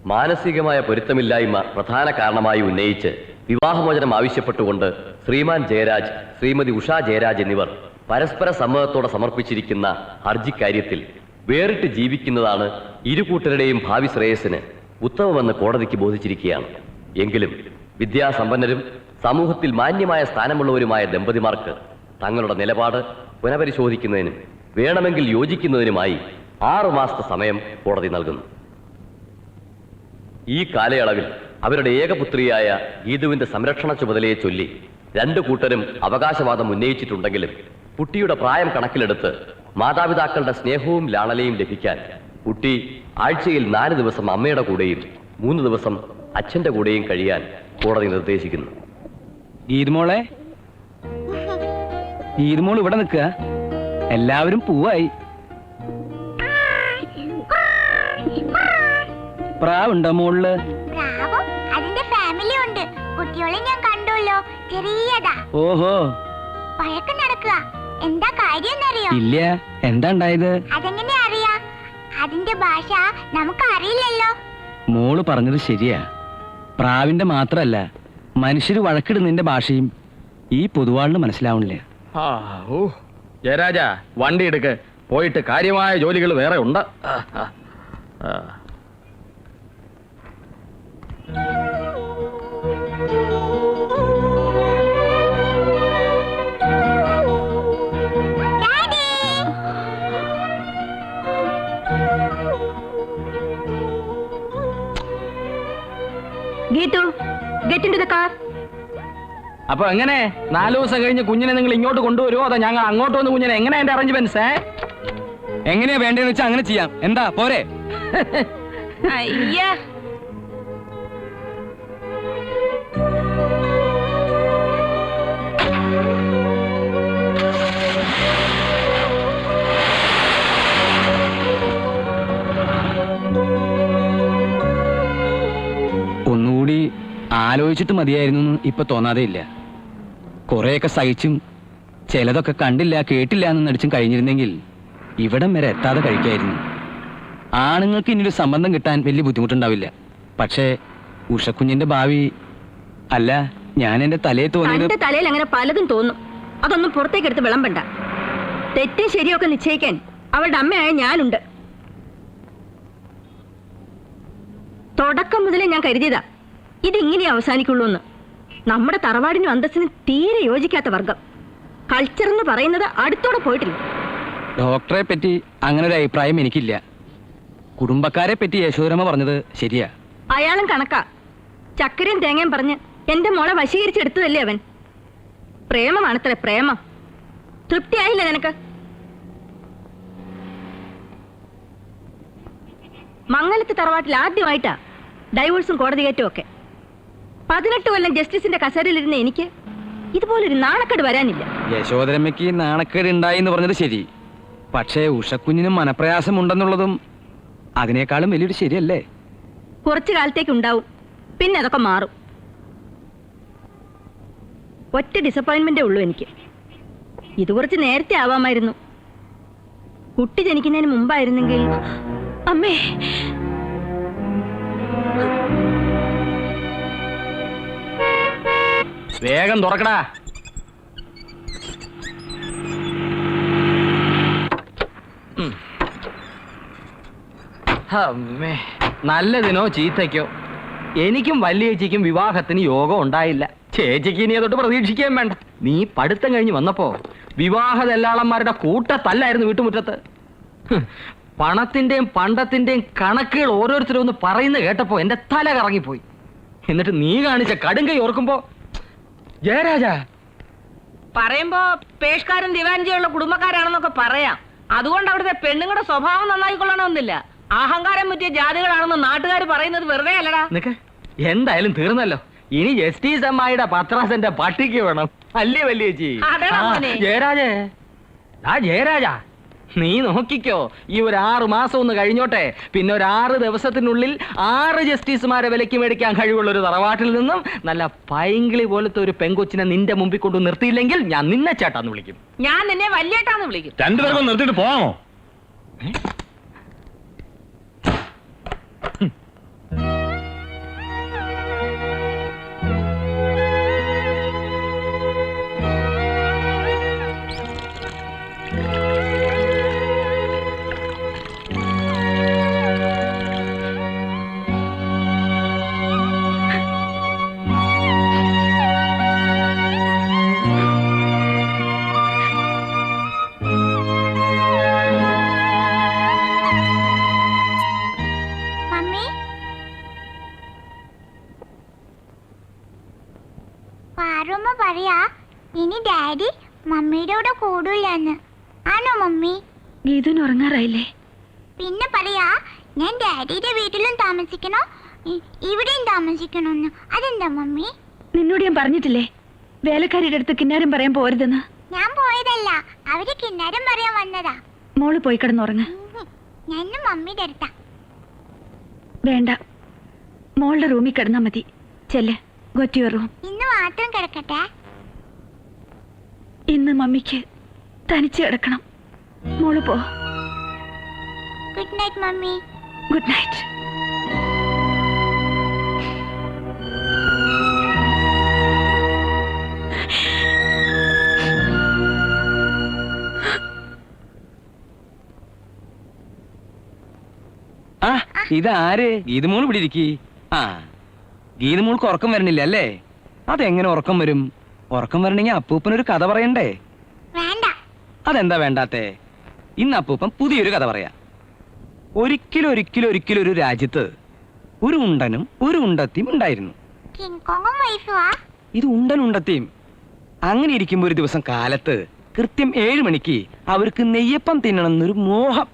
മാനസികമായ പൊരുത്തമില്ലായ്മ പ്രധാന കാരണമായി ഉന്നയിച്ച് വിവാഹമോചനം ആവശ്യപ്പെട്ടുകൊണ്ട് ശ്രീമാൻ ജയരാജ്, ശ്രീമതി ഉഷ ജയരാജ് എന്നിവർ പരസ്പര സമ്മതത്തോടെ സമർപ്പിച്ചിരിക്കുന്ന ഹർജിക്കാര്യത്തിൽ വേറിട്ട് ജീവിക്കുന്നതാണ് ഇരു കൂട്ടരുടെയും ഭാവി ശ്രേയസ്സിന് ഉത്തമമെന്ന് കോടതിക്ക് ബോധിച്ചിരിക്കുകയാണ്. എങ്കിലും വിദ്യാസമ്പന്നരും സമൂഹത്തിൽ മാന്യമായ സ്ഥാനമുള്ളവരുമായ ദമ്പതിമാർക്ക് തങ്ങളുടെ നിലപാട് പുനഃപരിശോധിക്കുന്നതിനും വേണമെങ്കിൽ യോജിക്കുന്നതിനുമായി 6 മാസത്തെ സമയം കോടതി നൽകുന്നു. ഈ കാലയളവിൽ അവരുടെ ഏകപുത്രിയായ ഗീതുവിന്റെ സംരക്ഷണ ചുമതലയെ ചൊല്ലി 2 കൂട്ടരും അവകാശവാദം ഉന്നയിച്ചിട്ടുണ്ടെങ്കിലും കുട്ടിയുടെ പ്രായം കണക്കിലെടുത്ത് മാതാപിതാക്കളുടെ സ്നേഹവും ലാളനയും ലഭിക്കാൻ കുട്ടി ആഴ്ചയിൽ 4 ദിവസം അമ്മയുടെ കൂടെയും 3 ദിവസം അച്ഛന്റെ കൂടെയും കഴിയാൻ കോടതി നിർദ്ദേശിക്കുന്നു. ഗീതുമോളെ, ഗീതുമോൾ ഇവിടെ നിൽക്കുക. എല്ലാവരും പൂവായി. പ്രാവുണ്ടോ മോളില്? അതിന്റെ ഫാമിലി ഉണ്ട്. കുട്ടികളെ ഞാൻ കണ്ടുല്ലോ. ചെറിയതാ. ഓഹോ, പഴക്കം നടക്കുക. എന്താ കാര്യം എന്നറിയോ? ഇല്ല. എന്താ ഉണ്ടായത്? അതെങ്ങനെ അറിയാ? അതിന്റെ ഭാഷ നമുക്ക് അറിയില്ലല്ലോ. മോള് പറഞ്ഞത് ശരിയാ. പ്രാവിന്റെ മാത്രല്ല, മനുഷ്യര് വഴക്കിടുന്നതിന്റെ ഭാഷയും ഈ പൊതുവാളിന് മനസ്സിലാവണില്ല. ജയരാജ, വണ്ടി എടുക്ക്. പോയിട്ട് കാര്യമായ ജോലികൾ വേറെ ഉണ്ട്. Geethu, get into the car. അപ്പൊ എങ്ങനെ 4 ദിവസം കഴിഞ്ഞ് കുഞ്ഞിനെ നിങ്ങൾ ഇങ്ങോട്ട് കൊണ്ടുവരുമോ അതോ ഞങ്ങൾ അങ്ങോട്ട് വന്ന് കുഞ്ഞിനെ എങ്ങനെ എന്റെ അറേഞ്ച്മെന്റ്സ്? എങ്ങനെയാ വേണ്ടതെന്ന് വെച്ചാൽ അങ്ങനെ ചെയ്യാം. എന്താ പോരെ? ഒന്നുകൂടി ആലോചിച്ചിട്ട് മതിയായിരുന്നു ഇപ്പൊ തോന്നാതെ ഇല്ല. കുറെയൊക്കെ സഹിച്ചും ചിലതൊക്കെ കണ്ടില്ല കേട്ടില്ല എന്ന് നടിച്ചും കഴിഞ്ഞിരുന്നെങ്കിൽ ഇവിടം വരെ എത്താതെ കഴിക്കായിരുന്നു. ആണുങ്ങൾക്ക് ഇനിയൊരു സംബന്ധം കിട്ടാൻ വലിയ ബുദ്ധിമുട്ടുണ്ടാവില്ല. പക്ഷേ ഉഷക്കുഞ്ഞിന്റെ ഭാവി അല്ല, ഞാൻ എന്റെ തലയിൽ തോന്നിയത്. തലയിൽ അങ്ങനെ പലതും തോന്നും. അതൊന്നും പുറത്തേക്ക് എടുത്ത് വിളമ്പണ്ട. തെറ്റും ശരിയൊക്കെ നിശ്ചയിക്കാൻ അവളുടെ അമ്മയായ ഞാനുണ്ട്. തുടക്കം മുതലേ ഞാൻ കരുതിയതാ ഇതിങ്ങനെ അവസാനിക്കുള്ളൂ എന്ന്. നമ്മുടെ തറവാടിനും അന്തസ്സിനും തീരെ യോജിക്കാത്ത വർഗം. കൾച്ചർ എന്ന് പറയുന്നത് അടുത്തോടെ പോയിട്ടില്ല. ഡോക്ടറെ പറ്റി അങ്ങനെ ഒരു അഭിപ്രായം എനിക്കില്ല. കുടുംബക്കാരെ പറ്റി യശോധരമ്മ പറഞ്ഞത് ശരിയാ. അയാളും കണക്കാ. ചക്കരയും തേങ്ങയും പറഞ്ഞ് എന്റെ മോളെ വശീകരിച്ചെടുത്തതല്ലേ അവൻ. പ്രേമമാണത്രേ, പ്രേമം. തൃപ്തിയായില്ലേ നിനക്ക്? മംഗലത്ത് തറവാട്ടിൽ ആദ്യമായിട്ടാ ഡൈവോഴ്സും കോടതി കയറ്റും ഒക്കെ. 18 കൊല്ലം ജസ്റ്റിസിന്റെ കസേരയിലിരുന്ന എനിക്ക് ഇതുപോലൊരു നാണക്കേട് വരാനില്ല. യശോധരമ്മയ്ക്ക് നാണക്കേട് ഉണ്ടായി എന്ന് പറഞ്ഞത് ശരി. പക്ഷേ ഉഷക്കുഞ്ഞിനും മനപ്രയാസം ഉണ്ടെന്നുള്ളതും അതിനേക്കാളും വലിയൊരു ശരിയല്ലേ? കുറച്ചു കാലത്തേക്ക് ഉണ്ടാവും, പിന്നെ അതൊക്കെ മാറും. ഒറ്റ ഡിസപ്പോയിന്റ്മെന്റേ ഉള്ളൂ എനിക്ക്. ഇത് കുറച്ച് നേരത്തെ ആവാമായിരുന്നു. കുട്ടി ജനിക്കുന്നതിന് മുമ്പായിരുന്നെങ്കിൽ. അമ്മേ, വേഗം തുറക്കടാ. അമ്മേ, നല്ലതിനോ ചീത്തയ്ക്കോ എനിക്കും വല്യേച്ചിക്കും വിവാഹത്തിന് യോഗം ഉണ്ടായില്ല. ചേച്ചിക്ക് ഇനി അതൊട്ട് പ്രതീക്ഷിക്കാൻ വേണ്ട. നീ പഠിത്തം കഴിഞ്ഞ് വന്നപ്പോ വിവാഹ ദല്ലാളന്മാരുടെ കൂട്ടത്തല്ലായിരുന്നു വീട്ടുമുറ്റത്ത്. പണത്തിന്റെയും പണ്ടത്തിന്റെയും കണക്കുകൾ ഓരോരുത്തരും ഒന്ന് പറയുന്ന കേട്ടപ്പോ എന്റെ തല കറങ്ങിപ്പോയി. എന്നിട്ട് നീ കാണിച്ച കടുങ്കൈ ഓർക്കുമ്പോ ജയരാജ പറയുമ്പോ പേഷ്കാരൻ ദിവാൻജിയുള്ള കുടുംബക്കാരാണെന്നൊക്കെ പറയാം. അതുകൊണ്ട് അവിടുത്തെ പെണ്ണുങ്ങളുടെ സ്വഭാവം നന്നായിക്കൊള്ളണമെന്നില്ല. അഹങ്കാരം പറ്റിയ ജാതികളാണെന്ന് നാട്ടുകാർ പറയുന്നത് വെറുതെ അല്ലടാ. നിനക്ക് എന്തായാലും തീർന്നല്ലോ. ഇനി ജസ്റ്റിസ് അമ്മായിയുടെ പത്രാസന്റെ പട്ടിക്ക് വേണം അല്ലേ വല്യേച്ചി? ജയരാജേ, ജയരാജ, നീ നോക്കിക്കോ. ഈ ഒരു 6 മാസം ഒന്ന് കഴിഞ്ഞോട്ടെ. പിന്നെ ഒരു 6 ദിവസത്തിനുള്ളിൽ 6 ജസ്റ്റിസുമാരെ വിലക്ക് മേടിക്കാൻ കഴിവുള്ള ഒരു തറവാട്ടിൽ നിന്നും നല്ല പൈങ്കിളി പോലത്തെ ഒരു പെങ്കൊച്ചിനെ നിന്റെ മുമ്പിൽ കൊണ്ട് നിർത്തിയില്ലെങ്കിൽ ഞാൻ നിന്നെ ചേട്ടാന്ന് വിളിക്കും. ഞാൻ നിന്നെ വല്യേട്ടാന്ന് വിളിക്കും. രണ്ടുപേർക്കും നിർത്തിയിട്ട് പോവാമോ? പാറുമ്മ പറയാ ഇനി ഡാഡി മമ്മിയുടെ കൂടെ കൂടൂലെന്ന്. ആണോ മമ്മി? ഗീതുവിന് ഉറങ്ങാറായില്ലേ? പിന്നെ പറയാ ഞാൻ ഡാഡിയുടെ വീട്ടിലും താമസിക്കണോ ഇവിടെയും താമസിക്കണമെന്ന്. അതെന്താ മമ്മി? നിന്നോട് ഞാൻ പറഞ്ഞിട്ടില്ലേ വേലക്കാരിയുടെ അടുത്ത് കിന്നാരം പറയാൻ പോരുതെന്ന്? ഞാൻ പോയതല്ല, അവര് കിന്നാരം പറയാൻ വന്നതാ. മോള് പോയി കിടന്നുറങ്ങ. ഞാനും മമ്മിയുടെ അടുത്താ. വേണ്ട, മോളുടെ റൂമിൽ കിടന്നാ മതി. ചെല്ല്, ഗോ ടു യുവർ റൂം. ഇന്ന് മാത്രം കിടക്കട്ടെ. ഇന്ന് മമ്മിക്ക് തനിച്ച് കിടക്കണം. മോള് പോ. Good night mummy. Good night. ആ ഇതാര്? ഗീതുമോൾ ഇവിടെ ഇരിക്കി. ആ ഗീതുമോൾക്ക് ഉറക്കം വരണില്ല അല്ലേ? അതെങ്ങനെ ഉറക്കം വരും? ഉറക്കം വരണമെങ്കിൽ അപ്പൂപ്പനൊരു കഥ പറയണ്ടേ? വേണ്ട. അതെന്താ വേണ്ടാത്തേ? ഇന്ന് അപ്പൂപ്പൻ പുതിയൊരു കഥ പറയാ. ഒരിക്കലും ഒരു രാജ്യത്ത് ഒരു ഉണ്ടനും ഒരു ഉണ്ടത്തിയും ഉണ്ടായിരുന്നു. കിങ് കോങ്ങും വൈഫുവാ? ഇത് ഉണ്ടനും. അങ്ങനെ ഇരിക്കുമ്പോ ഒരു ദിവസം കാലത്ത് കൃത്യം 7 മണിക്ക് അവർക്ക് നെയ്യപ്പം തിന്നണം എന്നൊരു മോഹം.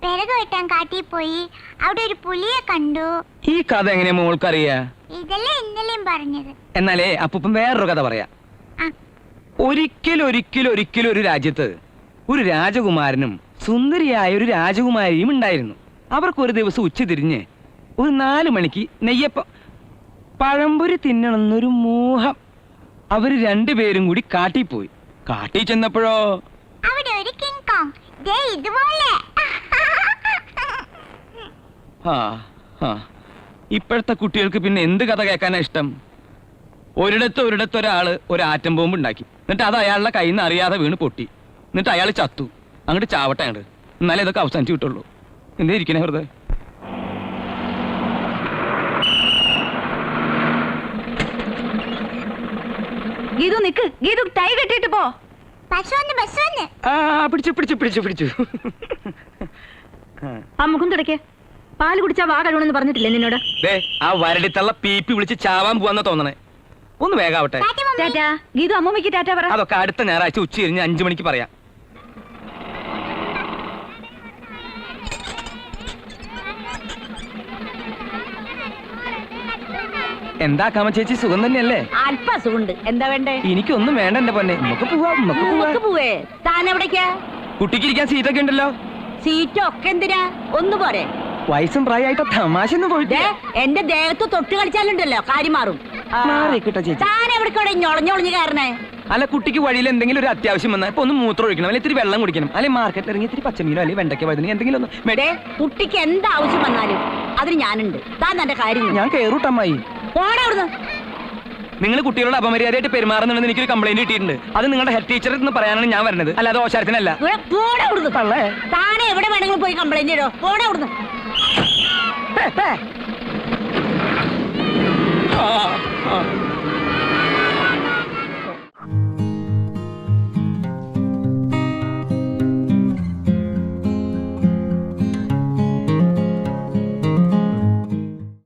വിറക് വെട്ടാൻ കാട്ടിൽ പോയി അവിടെ ഒരു പുലിയെ കണ്ടു. ഈ കഥ എങ്ങനെയാ മോൾക്കറിയാ? ഇതല്ലേ ഇന്നലെയും പറഞ്ഞത്. എന്നാലേ അപ്പൂപ്പൻ വേറൊരു കഥ പറയാ. ആ. ഒരിക്കലും ഒരു രാജ്യത്ത് ഒരു രാജകുമാരനും സുന്ദരിയായ ഒരു രാജകുമാരിയും ഉണ്ടായിരുന്നു. അവർക്ക് ഒരു ദിവസം ഉച്ചതിരിഞ്ഞ് ഒരു 4 മണിക്ക് നെയ്യപ്പം പഴംപൊരി തിന്നണമെന്നൊരു മോഹം. അവര് രണ്ടുപേരും കൂടി കാട്ടിൽ പോയി. കാട്ടിൽ ചെന്നപ്പോഴോ അവിടെ ഒരു കിങ് കോങ് ദേ ഇതുപോലെ. ഇപ്പോഴത്തെ കുട്ടികൾക്ക് പിന്നെ എന്ത് കഥ കേൾക്കാനാ ഇഷ്ടം? ഒരിടത്തൊരാള് ഒരു ആറ്റം ബോംബ് ഉണ്ടാക്കി. എന്നിട്ട് അത് അയാളുടെ കയ്യിൽ നിന്ന് അറിയാതെ വീണ് പൊട്ടി. എന്നിട്ട് അയാൾ ചത്തു. അങ്ങോട്ട് ചാവട്ടെ അങ്ങോട്ട്. എന്നാലേ ഇതൊക്കെ അവസാനിച്ചു കിട്ടുള്ളൂ. എന്തേ ഇരിക്കണേ വെറുതെ? ഗീതു നിക്ക്. ഗീതു ടൈ കെട്ടിട്ട് പോ. ബസ് വന്ന്. പിടിച്ചു. ആ മുഖം തുടയ്ക്ക്. പാല് കുടിച്ചാ വാ കഴിവണമെന്ന് പറഞ്ഞിട്ടില്ലേ നിന്നോട്? ആ വരടിത്തള്ള പീപ്പി വിളിച്ച് ചാവാൻ പോവാന്ന തോന്നണേ. ഒന്ന് വേഗാവട്ടെ. ടാറ്റാ. ഗീതു അമ്മൂമ്മയ്ക്ക് ടാറ്റാ പറ. അതൊക്കെ അടുത്ത ഞായറാഴ്ച ഉച്ച കഴിഞ്ഞ് 5 മണിക്ക് പറയാം. എന്താ കാമ ചേച്ചി, സുഖം തന്നെയല്ലേ? അല്പ സുഖണ്ട്. എന്താ വേണ്ടേ? എനിക്കൊന്നും വേണ്ട എന്റെ പൊന്നെ. നമുക്ക് പോവേ. താൻ എവിടേക്കാ? കുട്ടിക്ക് ഇരിക്കാൻ സീറ്റൊക്കെ ഉണ്ടല്ലോ. സീറ്റ് ഒക്കെ എന്തിനാ? ഒന്ന് പോരെ. വയസ്സും പ്രായമായിട്ട് തമാശ ഒന്നും പോയിട്ട് എന്റെ ദേഹത്ത് തൊട്ട് കളിച്ചാലുണ്ടല്ലോ കാര്യം മാറും. ചേച്ചി താൻ എവിടേക്കോടെ ഞൊളഞ്ഞൊളഞ്ഞ് കയറണേ? അല്ല, കുട്ടിക്ക് വഴിയിൽ എന്തെങ്കിലും ഒരു അത്യാവശ്യം വന്നാൽ ഇപ്പൊ ഒന്ന് മൂത്രം ഒഴിക്കണം, അല്ലെങ്കിൽ ഇത്തിരി വെള്ളം കുടിക്കണം, അല്ലെങ്കിൽ മാർക്കറ്റിൽ ഇറങ്ങി ഇത്തിരി പച്ചമീനോ അല്ലെങ്കിൽ വെണ്ടയ്ക്ക വഴുതന എന്തെങ്കിലും ഒന്ന്. കുട്ടിക്ക് എന്താ ആവശ്യം വന്നാലും അതിന് ഞാനുണ്ട്. താൻ തന്റെ കാര്യം ഞാൻ കേറൂട്ടമ്മായി. പോടെ അവിടുന്ന്. നിങ്ങൾ കുട്ടികളോട് അപമര്യാദയായിട്ട് പെരുമാറുന്നുണ്ടെന്ന് എനിക്കൊരു കംപ്ലൈന്റ് കിട്ടിയിട്ടുണ്ട്. അത് നിങ്ങളുടെ ഹെഡ് ടീച്ചർ എന്ന് പറയാനാണ് ഞാൻ വരുന്നത്, അല്ലാതെ ഓശാരത്തിനല്ല. പോടെ അവിടുന്ന്. താനെ എവിടെ വേണമെങ്കിലും പോയി കംപ്ലൈന്റ് ചെയ്തോ. പോടെ അവിടുന്ന്.